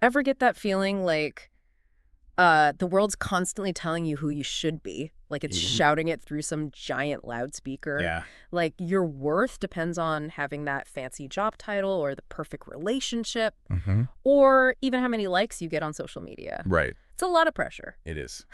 Ever get that feeling like the world's constantly telling you who you should be? Like it's Mhm. shouting it through some giant loudspeaker. Yeah. Like your worth depends on having that fancy job title or the perfect relationship Mm-hmm. or even how many likes you get on social media. Right. It's a lot of pressure. It is.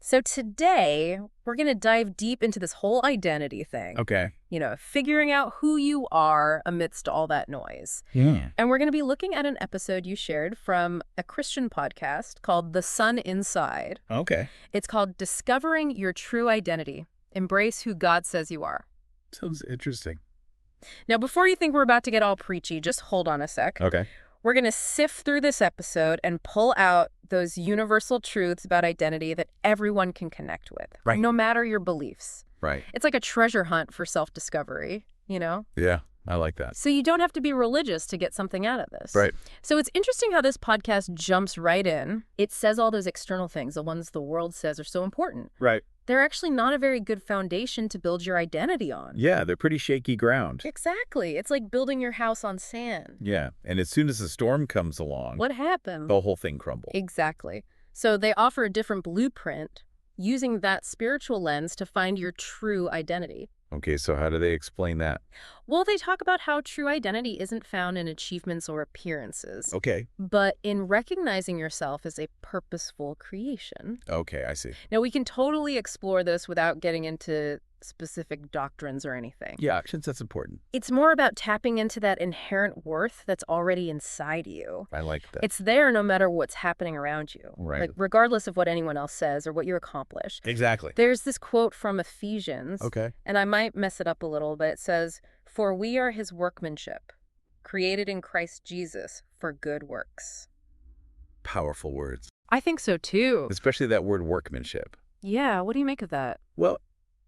So today, we're going to dive deep into this whole identity thing. Okay. Figuring out who you are amidst all that noise. Yeah. And we're going to be looking at an episode you shared from a Christian podcast called The Sun Inside. Okay. It's called Discovering Your True Identity. Embrace who God says you are. Sounds interesting. Now, before you think we're about to get all preachy, just hold on a sec. Okay. We're going to sift through this episode and pull out those universal truths about identity that everyone can connect with, Right. no matter your beliefs. Right. It's like a treasure hunt for self-discovery, Yeah. I like that. So you don't have to be religious to get something out of this. Right. So it's interesting how this podcast jumps right in. It says all those external things, the ones the world says are so important. Right. They're actually not a very good foundation to build your identity on. Yeah, they're pretty shaky ground. Exactly. It's like building your house on sand. Yeah. And as soon as a storm comes along, What happened? the whole thing crumbles. Exactly. So they offer a different blueprint using that spiritual lens to find your true identity. Okay, so how do they explain that? Well, they talk about how true identity isn't found in achievements or appearances, Okay. but in recognizing yourself as a purposeful creation. Okay, I see. Now, we can totally explore this without getting into specific doctrines or anything. Yeah, since that's important. It's more about tapping into that inherent worth that's already inside you. I like that. It's there no matter what's happening around you. Right. Like, regardless of what anyone else says or what you accomplish. Exactly. There's this quote from Ephesians, Okay. and I might mess it up a little, but it says, "For we are his workmanship, created in Christ Jesus for good works." Powerful words. I think so, too. Especially that word workmanship. Yeah, what do you make of that? Well,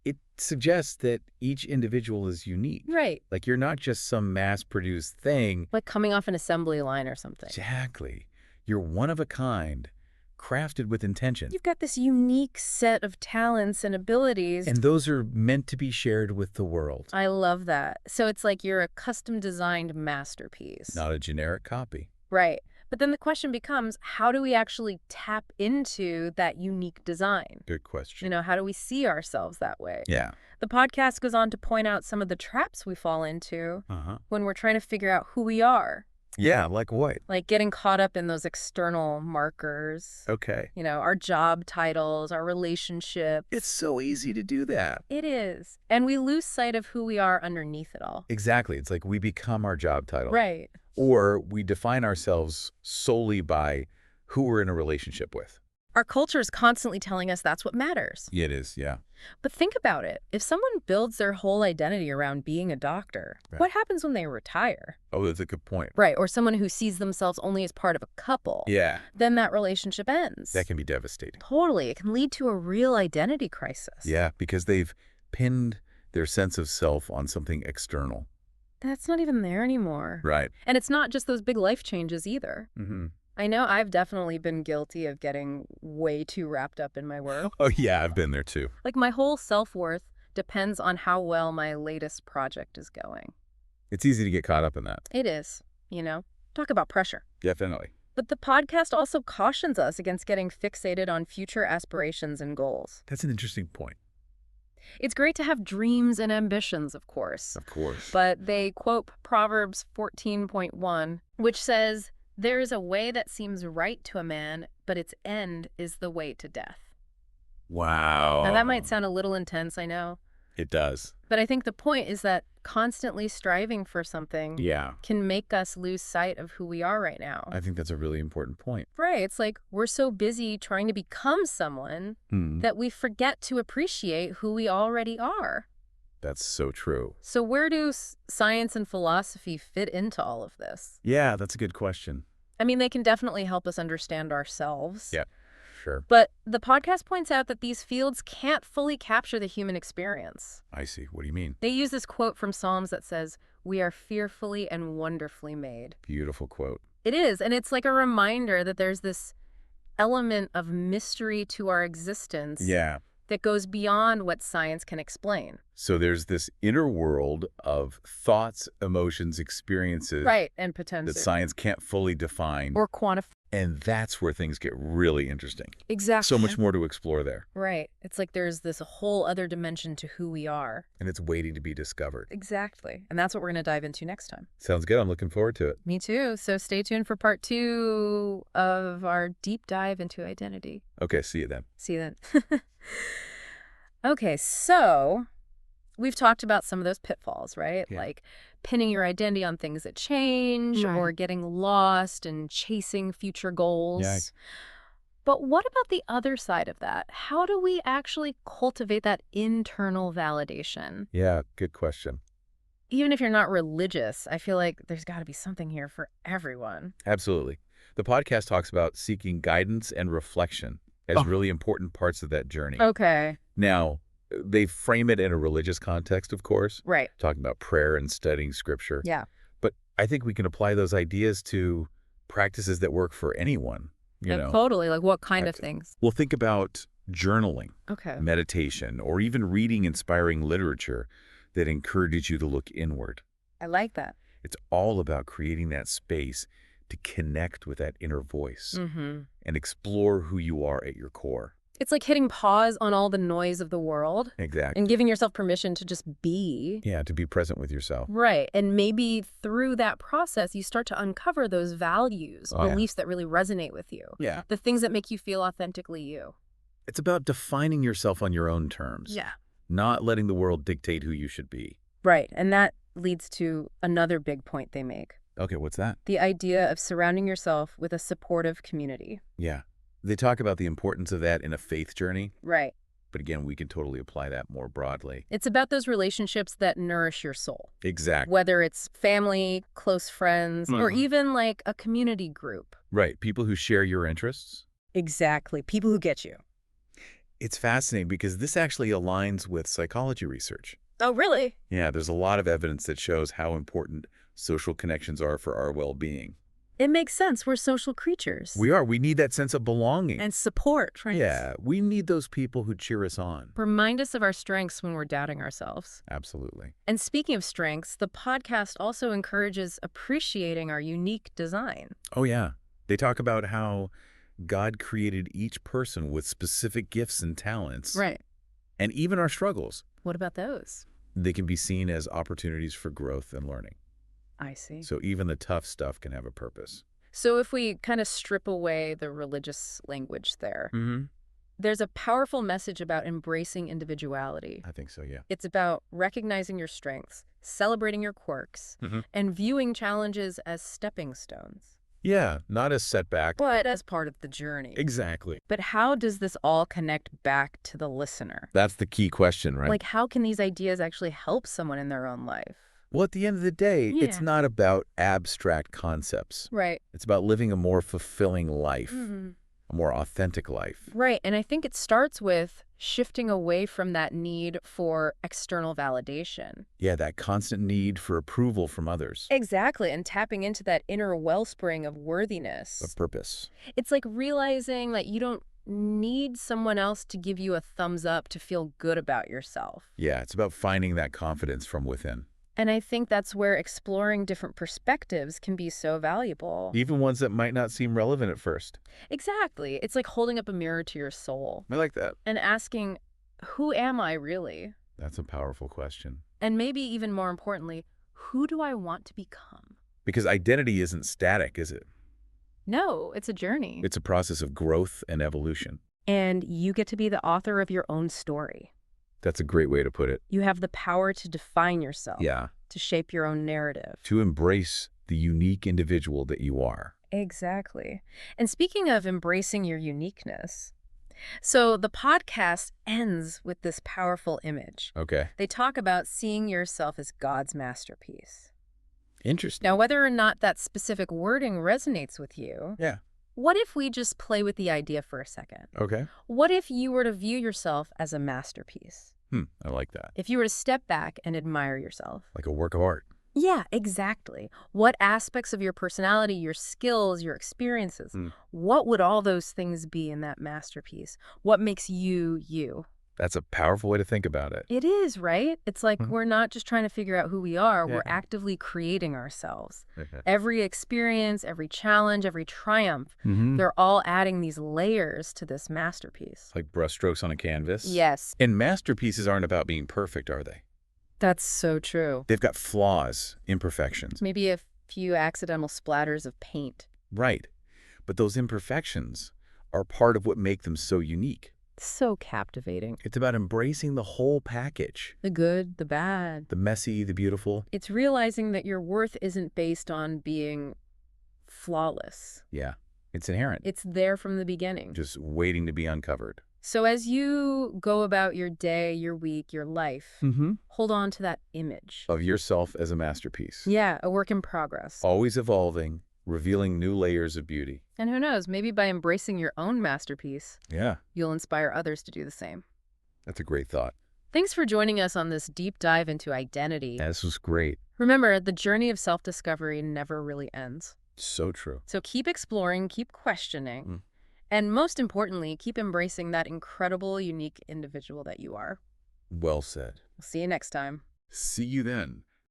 it suggests that each individual is unique. Right. Like you're not just some mass-produced thing. Like coming off an assembly line or something. Exactly. You're one of a kind, crafted with intention. You've got this unique set of talents and abilities. And those are meant to be shared with the world. I love that. So it's like you're a custom-designed masterpiece. Not a generic copy. Right. But then the question becomes, how do we actually tap into that unique design? Good question. How do we see ourselves that way? Yeah. The podcast goes on to point out some of the traps we fall into Uh-huh. when we're trying to figure out who we are, Yeah, like what? like getting caught up in those external markers, Okay. our job titles, our relationships. It's so easy to do that. It is. And we lose sight of who we are underneath it all. Exactly. It's like we become our job title. Right. Or we define ourselves solely by who we're in a relationship with. Our culture is constantly telling us that's what matters. Yeah, it is, yeah. But think about it. If someone builds their whole identity around being a doctor, Right. what happens when they retire? Oh, that's a good point. Right. Or someone who sees themselves only as part of a couple. Yeah, Then that relationship ends. that can be devastating. Totally. It can lead to a real identity crisis. Yeah, because they've pinned their sense of self on something external. That's not even there anymore. Right. And it's not just those big life changes either. Mm-hmm. I know I've definitely been guilty of getting way too wrapped up in my work. Oh, yeah, I've been there too. Like my whole self-worth depends on how well my latest project is going. It's easy to get caught up in that. It is, Talk about pressure. Definitely. But the podcast also cautions us against getting fixated on future aspirations and goals. That's an interesting point. It's great to have dreams and ambitions, of course. Of course. But they quote Proverbs 14.1, which says, "There is a way that seems right to a man, but its end is the way to death." Wow. Now, that might sound a little intense, I know. It does. But I think the point is that constantly striving for something Yeah. can make us lose sight of who we are right now. I think that's a really important point. Right. It's like we're so busy trying to become someone that we forget to appreciate who we already are. That's so true. So where do science and philosophy fit into all of this? Yeah, that's a good question. I mean, they can definitely help us understand ourselves. Yeah, sure. But the podcast points out that these fields can't fully capture the human experience. I see. What do you mean? They use this quote from Psalms that says, "We are fearfully and wonderfully made." Beautiful quote. It is, and it's like a reminder that there's this element of mystery to our existence Yeah. that goes beyond what science can explain. So there's this inner world of thoughts, emotions, experiences Right, and that potential. science can't fully define. Or quantify. And that's where things get really interesting. Exactly. So much more to explore there. Right. It's like there's this whole other dimension to who we are. And it's waiting to be discovered. Exactly. And that's what we're going to dive into next time. Sounds good. I'm looking forward to it. Me too. So stay tuned for part 2 of our deep dive into identity. Okay, see you then. See you then. Okay, so we've talked about some of those pitfalls, right? Yeah. Like pinning your identity on things that change Right. or getting lost and chasing future goals. Yeah. But what about the other side of that? How do we actually cultivate that internal validation? Yeah, good question. Even if you're not religious, I feel like there's got to be something here for everyone. Absolutely. The podcast talks about seeking guidance and reflection as Oh. really important parts of that journey. Okay. Now, they frame it in a religious context, of course, Right. talking about prayer and studying scripture. Yeah. But I think we can apply those ideas to practices that work for anyone, you know. Totally. Like what kind of Okay. things? Well, think about journaling, Okay. meditation, or even reading inspiring literature that encourages you to look inward. I like that. It's all about creating that space to connect with that inner voice Mm-hmm. and explore who you are at your core. It's like hitting pause on all the noise of the world Exactly. and giving yourself permission to just be. Yeah, to be present with yourself. Right. And maybe through that process, you start to uncover those values, Oh, yeah. beliefs that really resonate with you, Yeah. the things that make you feel authentically you. It's about defining yourself on your own terms, not letting the world dictate who you should be. Right. And that leads to another big point they make. Okay, what's that? The idea of surrounding yourself with a supportive community. Yeah. They talk about the importance of that in a faith journey, Right. but again, we can totally apply that more broadly. It's about those relationships that nourish your soul, Exactly. whether it's family, close friends, or Mhm. even like a community group. Right. People who share your interests. Exactly. People who get you. It's fascinating because this actually aligns with psychology research. Oh, really? Yeah, there's a lot of evidence that shows how important social connections are for our well-being. It makes sense. We're social creatures. We are. We need that sense of belonging. And support, right? Yeah, we need those people who cheer us on. Remind us of our strengths when we're doubting ourselves. Absolutely. And speaking of strengths, the podcast also encourages appreciating our unique design. Oh, yeah. They talk about how God created each person with specific gifts and talents. Right. And even our struggles. What about those? They can be seen as opportunities for growth and learning. I see. So even the tough stuff can have a purpose. So if we kind of strip away the religious language there, Mm-hmm. there's a powerful message about embracing individuality. I think so, yeah. It's about recognizing your strengths, celebrating your quirks, Mhm. and viewing challenges as stepping stones, Yeah, not as setback. but as part of the journey. Exactly. But how does this all connect back to the listener? That's the key question, right? Like, how can these ideas actually help someone in their own life? Well, at the end of the day, it's Yeah. not about abstract concepts. Right. It's about living a more fulfilling life, Mm-hmm. a more authentic life. Right. And I think it starts with shifting away from that need for external validation. Yeah, that constant need for approval from others. Exactly. And tapping into that inner wellspring of worthiness. A purpose. It's like realizing that you don't need someone else to give you a thumbs up to feel good about yourself. Yeah, it's about finding that confidence from within. And I think that's where exploring different perspectives can be so valuable. Even ones that might not seem relevant at first. Exactly. It's like holding up a mirror to your soul I like that. and asking, who am I really? That's a powerful question. And maybe even more importantly, who do I want to become? Because identity isn't static, is it? No, it's a journey. It's a process of growth and evolution. And you get to be the author of your own story. That's a great way to put it. You have the power to define yourself, Yeah. to shape your own narrative. To embrace the unique individual that you are. Exactly. And speaking of embracing your uniqueness, so the podcast ends with this powerful image. Okay. They talk about seeing yourself as God's masterpiece. Interesting. Now, whether or not that specific wording resonates with you, Yeah. what if we just play with the idea for a second? Okay. What if you were to view yourself as a masterpiece? I like that. If you were to step back and admire yourself? Like a work of art. Yeah, exactly. What aspects of your personality, your skills, your experiences, Hmm. what would all those things be in that masterpiece? What makes you, you? That's a powerful way to think about it. It is, right? It's like Mhm. we're not just trying to figure out who we are, Yeah. we're actively creating ourselves. Mhm. Every experience, every challenge, every triumph, Mm-hmm. they're all adding these layers to this masterpiece. Like brushstrokes on a canvas. Yes, And masterpieces aren't about being perfect, are they? that's so true. They've got flaws, imperfections. Maybe a few accidental splatters of paint. Right. But those imperfections are part of what make them so unique. So captivating. It's about embracing the whole package. The good, the bad. The messy, the beautiful. It's realizing that your worth isn't based on being flawless. Yeah. It's inherent. It's there from the beginning. Just waiting to be uncovered. So as you go about your day, your week, your life, Mm-hmm. hold on to that image. Of yourself as a masterpiece. Yeah, a work in progress. Always evolving, revealing new layers of beauty. And who knows, maybe by embracing your own masterpiece, Yeah. you'll inspire others to do the same. That's a great thought. Thanks for joining us on this deep dive into identity. Yeah, this was great. Remember, the journey of self-discovery never really ends. So true. So keep exploring, keep questioning, Mm. and most importantly, keep embracing that incredible, unique individual that you are. Well said. We'll see you next time. See you then.